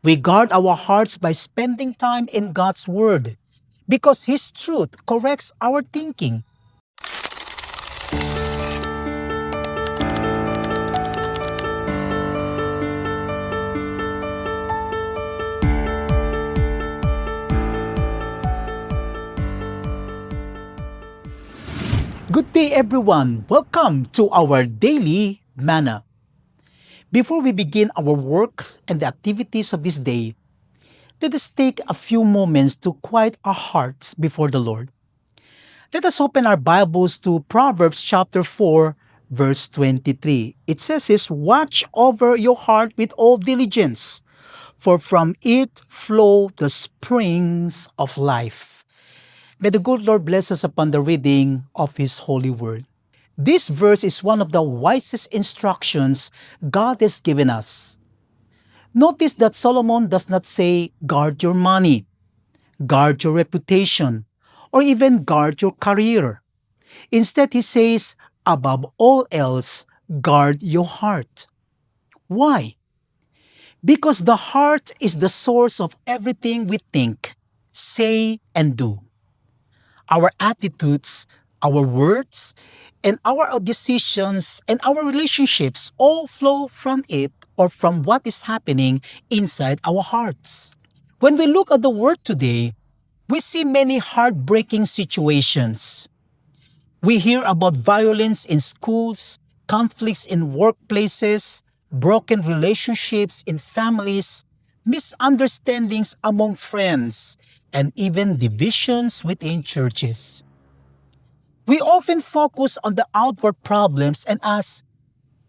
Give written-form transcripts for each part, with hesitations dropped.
We guard our hearts by spending time in God's Word because His truth corrects our thinking. Good day, everyone. Welcome to our daily manna. Before we begin our work and the activities of this day, let us take a few moments to quiet our hearts before the Lord. Let us open our Bibles to Proverbs chapter 4, verse 23. It says this, "Watch over your heart with all diligence, for from it flow the springs of life." May the good Lord bless us upon the reading of His holy word. This verse is one of the wisest instructions God has given us. Notice that Solomon does not say, guard your money, guard your reputation, or even guard your career. Instead, he says, above all else, guard your heart. Why? Because the heart is the source of everything we think, say, and do. Our attitudes, our words, and our decisions and our relationships all flow from it or from what is happening inside our hearts. When we look at the world today, we see many heartbreaking situations. We hear about violence in schools, conflicts in workplaces, broken relationships in families, misunderstandings among friends, and even divisions within churches. We often focus on the outward problems and ask,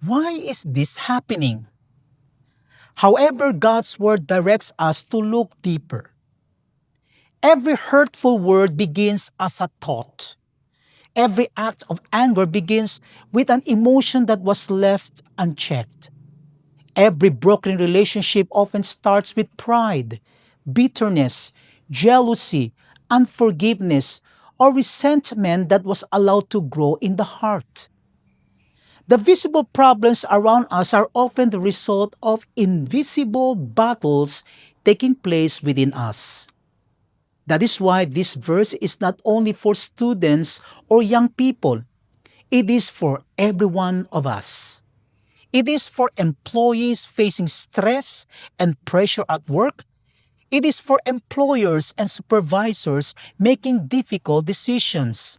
why is this happening? However, God's Word directs us to look deeper. Every hurtful word begins as a thought. Every act of anger begins with an emotion that was left unchecked. Every broken relationship often starts with pride, bitterness, jealousy, unforgiveness, or resentment that was allowed to grow in the heart. The visible problems around us are often the result of invisible battles taking place within us. That is why this verse is not only for students or young people. It is for every one of us. It is for employees facing stress and pressure at work. It is for employers and supervisors making difficult decisions.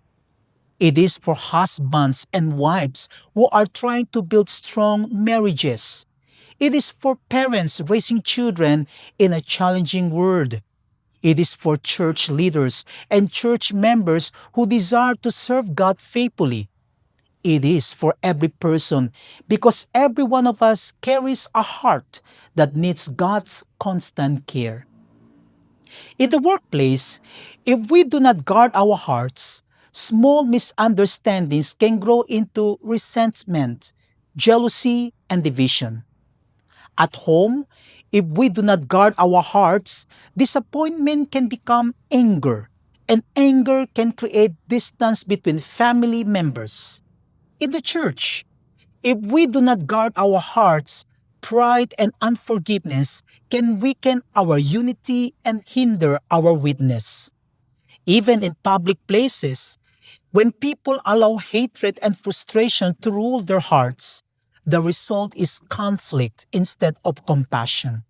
It is for husbands and wives who are trying to build strong marriages. It is for parents raising children in a challenging world. It is for church leaders and church members who desire to serve God faithfully. It is for every person because every one of us carries a heart that needs God's constant care. In the workplace, if we do not guard our hearts, small misunderstandings can grow into resentment, jealousy, and division. At home, if we do not guard our hearts, disappointment can become anger, and anger can create distance between family members. In the church, if we do not guard our hearts, pride and unforgiveness can weaken our unity and hinder our witness. Even in public places, when people allow hatred and frustration to rule their hearts, the result is conflict instead of compassion.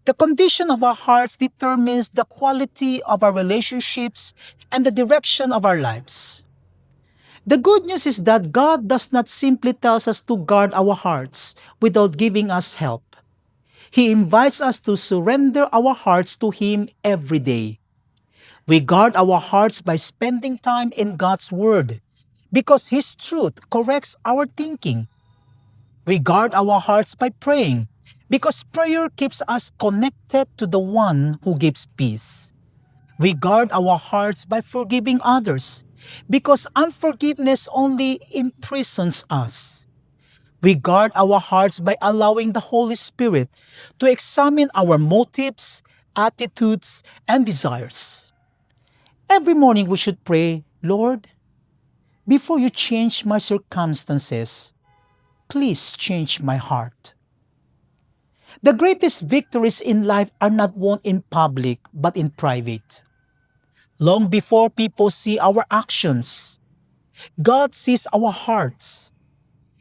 The condition of our hearts determines the quality of our relationships and the direction of our lives. The good news is that God does not simply tell us to guard our hearts without giving us help. He invites us to surrender our hearts to Him every day. We guard our hearts by spending time in God's Word because His truth corrects our thinking. We guard our hearts by praying because prayer keeps us connected to the one who gives peace. We guard our hearts by forgiving others because unforgiveness only imprisons us. We guard our hearts by allowing the Holy Spirit to examine our motives, attitudes, and desires. Every morning we should pray, Lord, before you change my circumstances, please change my heart. The greatest victories in life are not won in public but in private. Long before people see our actions, God sees our hearts.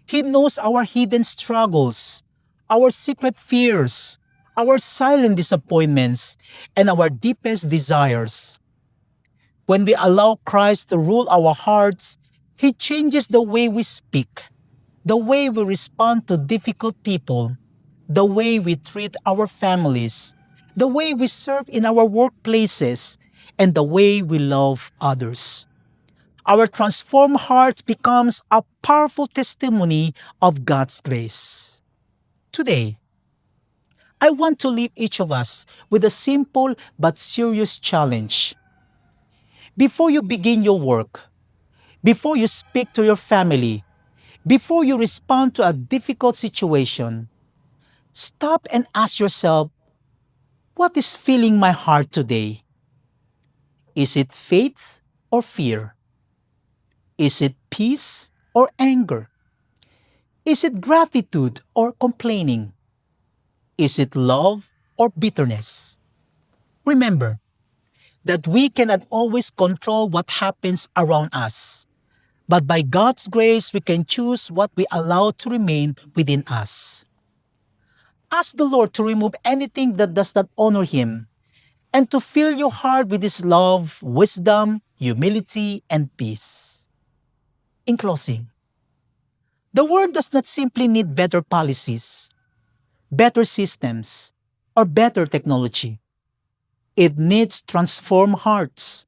He knows our hidden struggles, our secret fears, our silent disappointments, and our deepest desires. When we allow Christ to rule our hearts, He changes the way we speak, the way we respond to difficult people, the way we treat our families, the way we serve in our workplaces, and the way we love others. Our transformed heart becomes a powerful testimony of God's grace. Today, I want to leave each of us with a simple but serious challenge. Before you begin your work, before you speak to your family, before you respond to a difficult situation, stop and ask yourself, what is filling my heart today? Is it faith or fear? Is it peace or anger? Is it gratitude or complaining? Is it love or bitterness? Remember that we cannot always control what happens around us, but by God's grace we can choose what we allow to remain within us. Ask the Lord to remove anything that does not honor Him and to fill your heart with His love, wisdom, humility, and peace. In closing, the world does not simply need better policies, better systems, or better technology. It needs transformed hearts.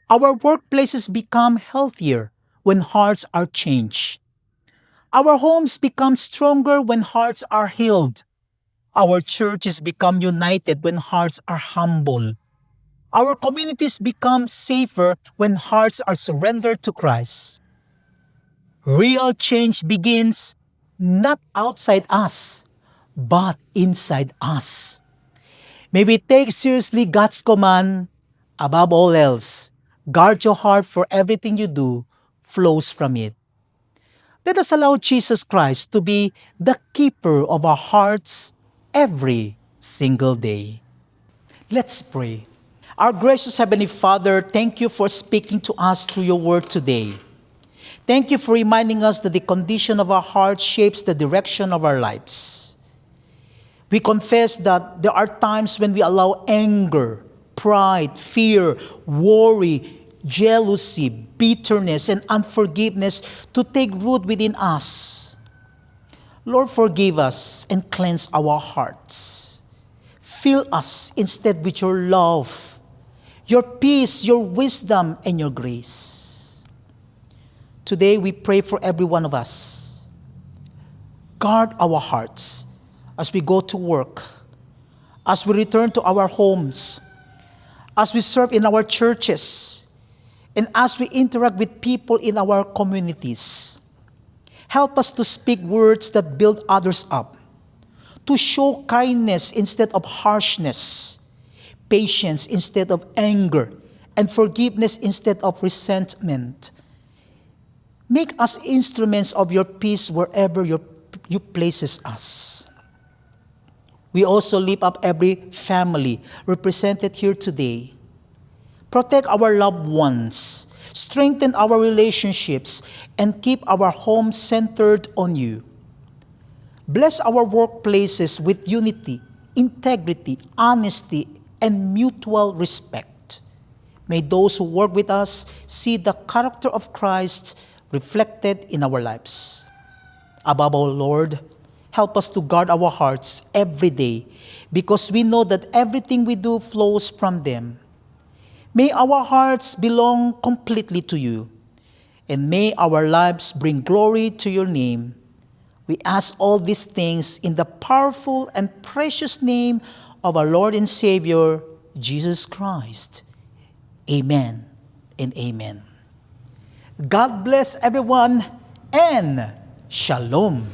Our workplaces become healthier when hearts are changed. Our homes become stronger when hearts are healed. Our churches become united when hearts are humble. Our communities become safer when hearts are surrendered to Christ. Real change begins not outside us, but inside us. May we take seriously God's command, above all else, guard your heart for everything you do flows from it. Let us allow Jesus Christ to be the keeper of our hearts every single day. Let's pray. Our gracious Heavenly Father, thank you for speaking to us through your word today. Thank you for reminding us that the condition of our hearts shapes the direction of our lives. We confess that there are times when we allow anger, pride, fear, worry, jealousy, bitterness, and unforgiveness to take root within us. Lord, forgive us and cleanse our hearts. Fill us instead with your love, your peace, your wisdom, and your grace. Today we pray for every one of us. Guard our hearts as we go to work, as we return to our homes, as we serve in our churches, and as we interact with people in our communities. Help us to speak words that build others up, to show kindness instead of harshness, patience instead of anger, and forgiveness instead of resentment. Make us instruments of your peace wherever you places us. We also lift up every family represented here today. Protect our loved ones, strengthen our relationships, and keep our homes centered on you. Bless our workplaces with unity, integrity, honesty, and mutual respect. May those who work with us see the character of Christ reflected in our lives. Above all, Lord, help us to guard our hearts every day because we know that everything we do flows from them. May our hearts belong completely to you, and may our lives bring glory to your name. We ask all these things in the powerful and precious name of our Lord and Savior, Jesus Christ. Amen and amen. God bless everyone and Shalom.